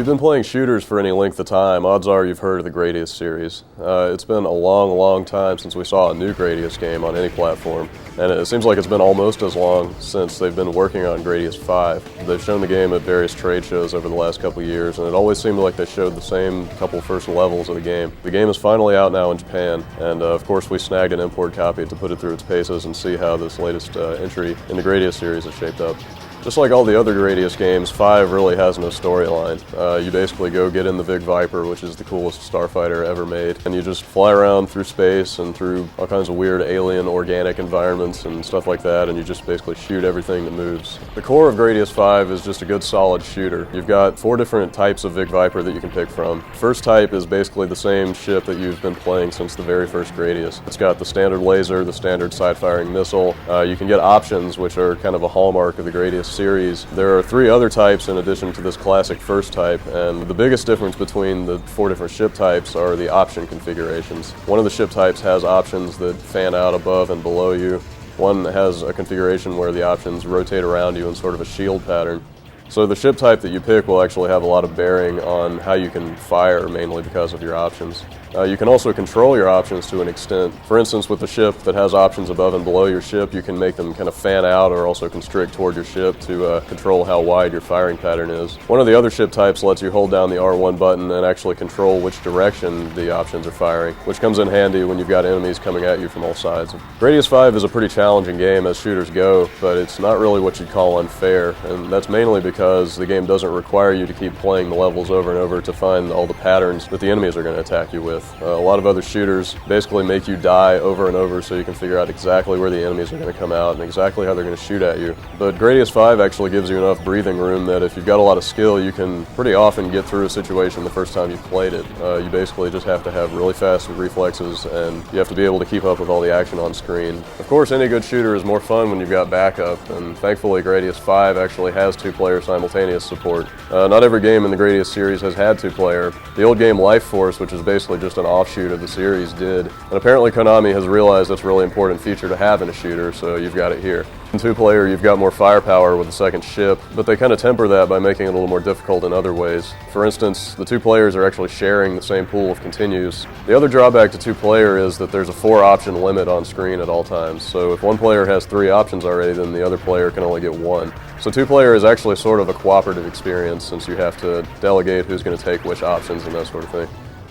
If you've been playing shooters for any length of time, odds are you've heard of the Gradius series. It's been a long, long time since we saw a new Gradius game on any platform, and it seems like it's been almost as long since they've been working on Gradius V. They've shown the game at various trade shows over the last couple of years, and it always seemed like they showed the same couple first levels of the game. The game is finally out now in Japan, and of course we snagged an import copy to put it through its paces and see how this latest entry in the Gradius series has shaped up. Just like all the other Gradius games, 5 really has no storyline. You basically go get in the Big Viper, which is the coolest starfighter ever made, and you just fly around through space and through all kinds of weird alien organic environments and stuff like that, and you just basically shoot everything that moves. The core of Gradius 5 is just a good solid shooter. You've got 4 different types of Big Viper that you can pick from. First type is basically the same ship that you've been playing since the very first Gradius. It's got the standard laser, the standard side-firing missile. You can get options, which are kind of a hallmark of the Gradius series. There are 3 other types in addition to this classic first type, and the biggest difference between the 4 different ship types are the option configurations. One of the ship types has options that fan out above and below you. One has a configuration where the options rotate around you in sort of a shield pattern. So the ship type that you pick will actually have a lot of bearing on how you can fire, mainly because of your options. You can also control your options to an extent. For instance, with the ship that has options above and below your ship, you can make them kind of fan out or also constrict toward your ship to control how wide your firing pattern is. One of the other ship types lets you hold down the R1 button and actually control which direction the options are firing, which comes in handy when you've got enemies coming at you from all sides. Gradius 5 is a pretty challenging game as shooters go, but it's not really what you'd call unfair, and that's mainly because the game doesn't require you to keep playing the levels over and over to find all the patterns that the enemies are going to attack you with. A lot of other shooters basically make you die over and over so you can figure out exactly where the enemies are going to come out and exactly how they're going to shoot at you. But Gradius 5 actually gives you enough breathing room that if you've got a lot of skill, you can pretty often get through a situation the first time you've played it. You basically just have to have really fast reflexes, and you have to be able to keep up with all the action on screen. Of course, any good shooter is more fun when you've got backup, and thankfully Gradius 5 actually has 2-player simultaneous support. Not every game in the Gradius series has had 2-player. The old game Life Force, which is basically just an offshoot of the series, did. And apparently Konami has realized that's a really important feature to have in a shooter, so you've got it here. In 2-player, you've got more firepower with the second ship, but they kind of temper that by making it a little more difficult in other ways. For instance, the 2 players are actually sharing the same pool of continues. The other drawback to 2-player is that there's a 4-option limit on screen at all times, so if one player has 3 options already, then the other player can only get 1. So 2-player is actually sort of a cooperative experience since you have to delegate who's going to take which options and that sort of thing.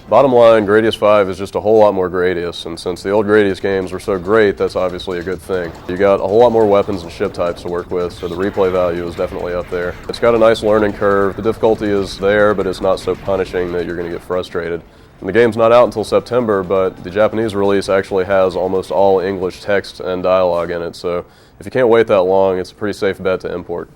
Bottom line, Gradius 5 is just a whole lot more Gradius, and since the old Gradius games were so great, that's obviously a good thing. You got a whole lot more weapons and ship types to work with, so the replay value is definitely up there. It's got a nice learning curve. The difficulty is there, but it's not so punishing that you're going to get frustrated. And the game's not out until September, but the Japanese release actually has almost all English text and dialogue in it, so if you can't wait that long, it's a pretty safe bet to import.